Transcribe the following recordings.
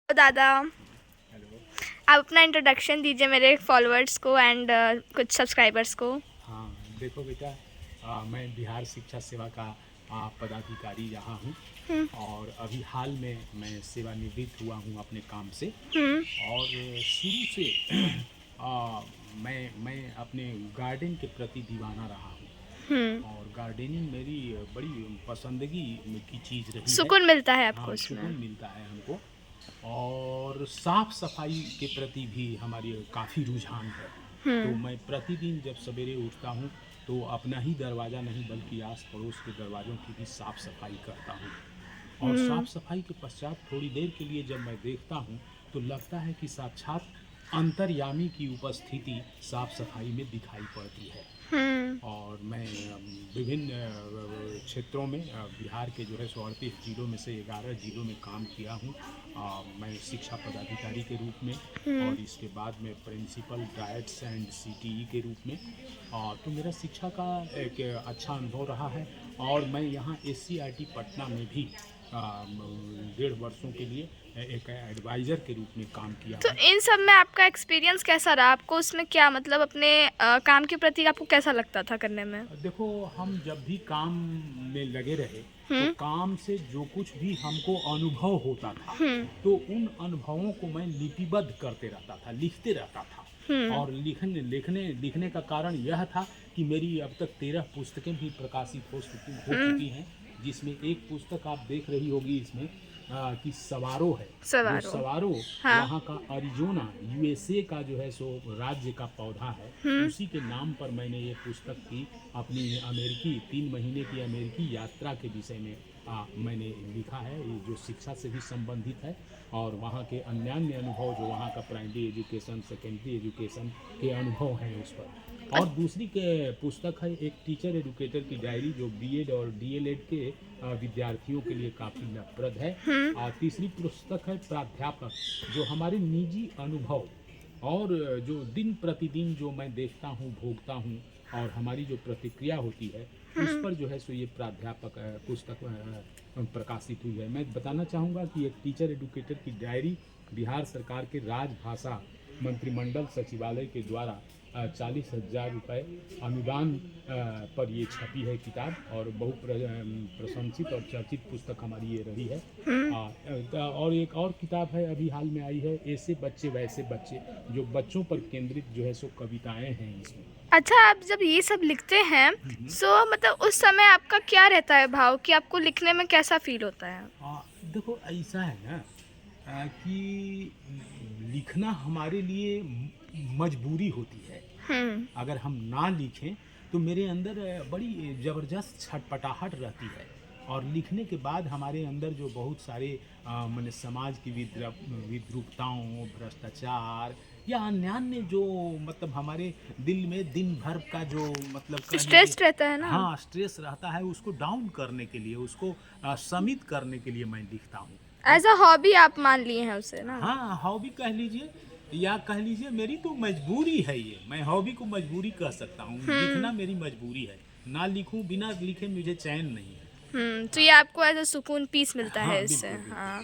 तो दादा, हेलो। आप अपना इंट्रोडक्शन दीजिए मेरे फॉलोअर्स को एंड कुछ सब्सक्राइबर्स को। हाँ, देखो बेटा, मैं बिहार शिक्षा सेवा का पदाधिकारी रहा हूँ। हम्म। और अभी हाल में मैं सेवानिवृत्त हुआ हूँ अपने काम से। हम्म। और शुरू से आ, मैं अपने गार्डन के प्रति दीवाना रहा हूँ। हम्म। और गार्डनिंग मेरी बड़ी पसंदगी की चीज़ रही है। सुकून मिलता है आपको हाँ, उसमें। सुकून मिलता है हमको। और साफ सफाई के प्रति भी हमारी काफ़ी रुझान है। तो हम्म। मैं प्रतिदिन जब सवेरे उठता हूँ तो अपना ही दरवाज़ा नहीं बल्कि आस पड़ोस के दरवाज़ों की भी साफ़ सफाई करता हूँ। और हम्म। साफ़ सफाई के पश्चात थोड़ी देर के लिए जब मैं देखता हूँ तो लगता है कि साक्षात अंतर्यामी की उपस्थिति साफ़ सफाई में दिखाई पड़ती है। हम्म। और मैं विभिन्न क्षेत्रों में बिहार के जो है 138 जिलों में से 11 जिलों में काम किया हूँ। मैं शिक्षा पदाधिकारी के रूप में हम्म। और इसके बाद में प्रिंसिपल डायट्स एंड सीटीई के रूप में। तो मेरा शिक्षा का एक अच्छा अनुभव रहा है। और मैं यहाँ एससीईआरटी पटना में भी 1.5 वर्षों के लिए एक एडवाइज़र के रूप में काम किया तो हूँ। इन सब में आपका एक्सपीरियंस कैसा रहा? आपको उसमें क्या मतलब अपने काम के प्रति आपको कैसा लगता था करने में? देखो, हम जब भी काम में लगे रहे तो हम्म। काम से जो कुछ भी हमको अनुभव होता था हम्म। तो उन अनुभवों को मैं लिपिबद्ध करते रहता था, लिखते रहता था। हम्म। और लिखने का कारण यह था कि मेरी अब तक 13 पुस्तकें भी प्रकाशित हो हम्म। चुकी हैं। जिसमें एक पुस्तक आप देख रही होगी इसमें कि सवारो है। जो सवारों। सवारो हाँ। वहाँ का अरिजोना यूएसए का जो है सो राज्य का पौधा है। हम्म। उसी के नाम पर मैंने ये पुस्तक की अपनी अमेरिकी 3 महीने की अमेरिकी यात्रा के विषय में मैंने लिखा है। ये जो शिक्षा से भी संबंधित है और वहाँ के अन्यान्य अनुभव जो वहाँ का प्राइमरी एजुकेशन सेकेंडरी एजुकेशन के अनुभव हैं उस पर। और दूसरी के पुस्तक है एक टीचर एजुकेटर की डायरी जो बीएड और डीएलएड के विद्यार्थियों के लिए काफ़ी लाभप्रद है। हम्म। और तीसरी पुस्तक है प्राध्यापक, जो हमारे निजी अनुभव और जो दिन प्रतिदिन जो मैं देखता हूँ भोगता हूँ और हमारी जो प्रतिक्रिया होती है उस हम्म। पर जो है सो ये प्राध्यापक पुस्तक प्रकाशित हुई है। मैं बताना चाहूँगा कि एक टीचर एडुकेटर की डायरी बिहार सरकार के राजभाषा मंत्रिमंडल सचिवालय के द्वारा 40,000 रुपये अनुदान पर ये छपी है किताब। और प्रशंसित और चर्चित पुस्तक हमारी ये रही है। हम्म। और एक और किताब है अभी हाल में आई है, ऐसे बच्चे वैसे बच्चे, जो बच्चों पर केंद्रित जो है सो कविताएं हैं इसमें। अच्छा, आप जब ये सब लिखते हैं सो मतलब उस समय आपका क्या रहता है भाव कि आपको लिखने में कैसा फील होता है? देखो ऐसा है ना कि लिखना हमारे लिए मजबूरी होती है। हम्म। अगर हम ना लिखें तो मेरे अंदर बड़ी ज़बरदस्त छटपटाहट रहती है। और लिखने के बाद हमारे अंदर जो बहुत सारे मैंने समाज की विद्रूपताओं, भ्रष्टाचार या अन्यान्य जो मतलब हमारे दिल में दिन भर का जो मतलब कह लीजिए, स्ट्रेस रहता है ना। हाँ, स्ट्रेस रहता है, उसको डाउन करने के लिए, उसको शमित करने के लिए मैं लिखता हूँ। एज अ हॉबी आप मान लिए हैं उसे ना। हाँ, हॉबी कह लीजिए या कह लीजिए मेरी तो मजबूरी है ये। मैं हॉबी को मजबूरी कह सकता हूँ। हम्म। लिखना मेरी मजबूरी है। ना लिखूँ, बिना लिखे मुझे चैन नहीं है। तो ये हाँ, आपको एज अ सुकून पीस मिलता हाँ, है इससे। बिल्कुल, बिल्कुल। हाँ।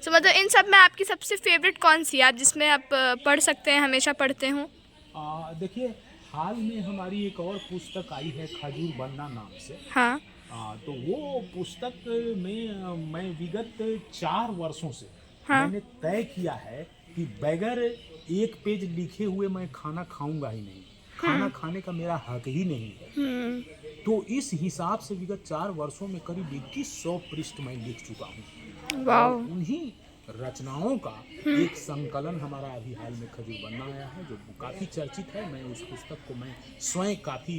तो मतलब इन सब में आपकी सबसे फेवरेट कौन सी है आप जिसमें आप पढ़ सकते हैं, हमेशा पढ़ते हो? देखिए, हाल में हमारी एक और पुस्तक आई है खजूर बनना नाम से। हाँ। तो वो पुस्तक में मैं विगत 4 वर्षों से हाँ। मैंने तय किया है कि बगैर एक पेज लिखे हुए मैं खाना खाऊंगा ही नहीं। खाना हम्म। खाने का मेरा हक ही नहीं है। हम्म। तो इस हिसाब से विगत 4 वर्षों में करीब 2100 पृष्ठ मैं लिख चुका हूँ। और वाओ। उन्हीं रचनाओं का एक संकलन हमारा अभी हाल में खजूर बनना आया है जो काफ़ी चर्चित है। मैं उस पुस्तक को मैं स्वयं काफ़ी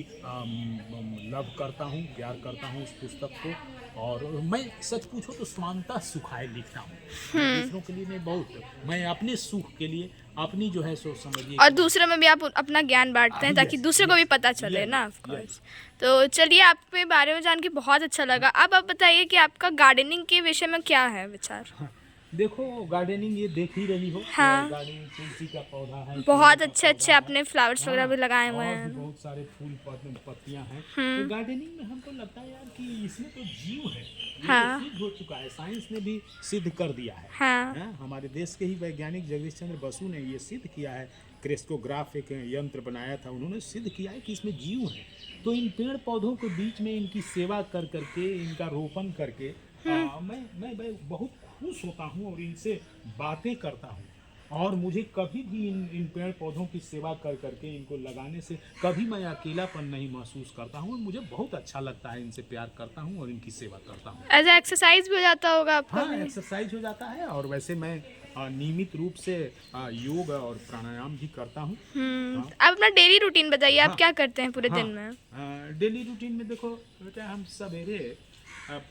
लव करता हूँ, प्यार करता हूँ उस पुस्तक को। और मैं सच पूछो तो स्वांतः सुखाए लिखता हूँ। मैं हम्म। दूसरों के लिए नहीं, बहुत मैं अपने सुख के लिए, अपनी जो है सो समझिए और कि दूसरे में भी आप अपना ज्ञान बांटते हैं ताकि यस, दूसरे को भी यस, पता चले यस, ना, ऑफ यस। कोर्स। तो चलिए, आपके बारे में जान के बहुत अच्छा लगा। अब आप बताइए कि आपका गार्डनिंग के विषय में क्या है विचार? देखो गार्डनिंग ये देख ही रही हो, हाँ। गार्डनिंग तुलसी का पौधा है, बहुत केले का अच्छे अच्छे पौधा है। आपने फ्लावर्स वगैरह भी लगाए हुए और भी हैं। बहुत सारे फूल पत्तियां हैं। तो गार्डनिंग में हमको लगता है यार कि इसमें तो जीव है, ये हाँ। तो सिद्ध हो चुका है, साइंस ने भी सिद्ध कर दिया है। हाँ। हैं? हमारे देश के ही वैज्ञानिक जगदीश चंद्र बसु ने ये सिद्ध किया है, क्रेस्कोग्राफ एक यंत्र बनाया था, उन्होंने सिद्ध किया है कि इसमें जीव है। तो इन पेड़ पौधों के बीच में इनकी सेवा कर करके, इनका रोपण करके मैं बहुत खुश होता हूँ और इनसे बातें करता हूँ। और मुझे कभी भी इन पेड़ पौधों की सेवा कर करके, इनको लगाने से कभी मैं अकेलापन नहीं महसूस करता हूँ और मुझे बहुत अच्छा लगता है, इनसे प्यार करता हूँ और इनकी सेवा करता हूँ। एज एक्सरसाइज भी हो जाता होगा आपका हाँ, भी। एक्सरसाइज हो जाता है और वैसे मैं नियमित रूप से योग और प्राणायाम भी करता हूँ। आप अपना डेली रूटीन बताइए, आप हाँ। क्या करते हैं पूरे हाँ, दिन में? डेली रूटीन में देखो बेटा, हम सवेरे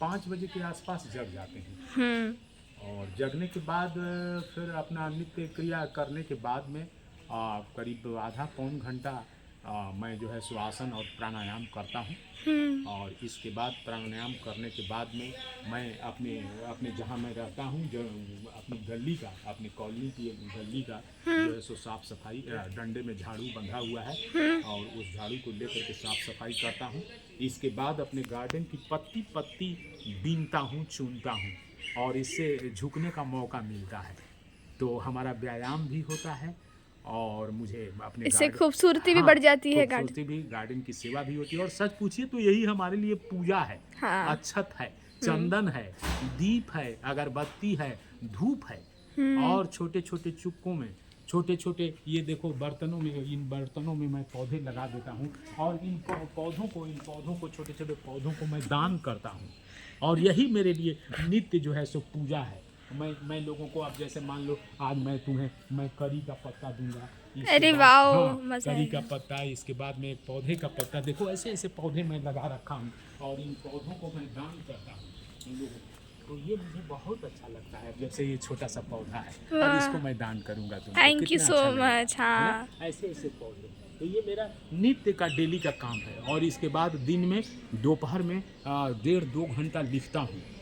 5 बजे के आसपास जग जाते हैं और जगने के बाद फिर अपना नित्य क्रिया करने के बाद में करीब आधा पौन घंटा मैं जो है श्वासन और प्राणायाम करता हूँ। और इसके बाद प्राणायाम करने के बाद में मैं अपने अपने जहाँ मैं रहता हूँ, जो अपनी गली का, अपनी कॉलोनी की गली का जो है सो साफ सफाई, डंडे में झाड़ू बंधा हुआ है और उस झाड़ू को लेकर के साफ सफाई करता हूँ। इसके बाद अपने गार्डन की पत्ती पत्ती बीनता हूँ, चुनता हूँ और इससे झुकने का मौका मिलता है, तो हमारा व्यायाम भी होता है और मुझे अपने इससे खूबसूरती भी बढ़ जाती है गार्डन। खूबसूरती भी, गार्डन की सेवा भी होती है। और सच पूछिए तो यही हमारे लिए पूजा है। हाँ। अक्षत है, चंदन है, दीप है, अगरबत्ती है, धूप है और छोटे छोटे चुक्कों में, छोटे छोटे ये देखो बर्तनों में, इन बर्तनों में मैं पौधे लगा देता हूँ और इन पौधों को छोटे छोटे पौधों को मैं दान करता हूँ और यही मेरे लिए नित्य जो है सो पूजा है। मैं लोगों को, अब जैसे मान लो आज मैं करी का पत्ता दूंगा, अरे वाह, मजा करी का आएगा। पत्ता, इसके बाद में एक पौधे का पत्ता, देखो ऐसे ऐसे पौधे मैं लगा रखा हूँ और इन पौधों को मैं दान करता हूँ इन लोगों को। तो ये मुझे बहुत अच्छा लगता है, जैसे ये छोटा सा पौधा है और इसको मैं दान करूंगा तुमको, थैंक यू कितना सो अच्छा लगेगा, मच। है ना? हाँ। ऐसे ऐसे पौधे, तो ये मेरा नित्य का डेली का काम है। और इसके बाद दिन में दोपहर में 1.5-2 घंटा लिखता हूँ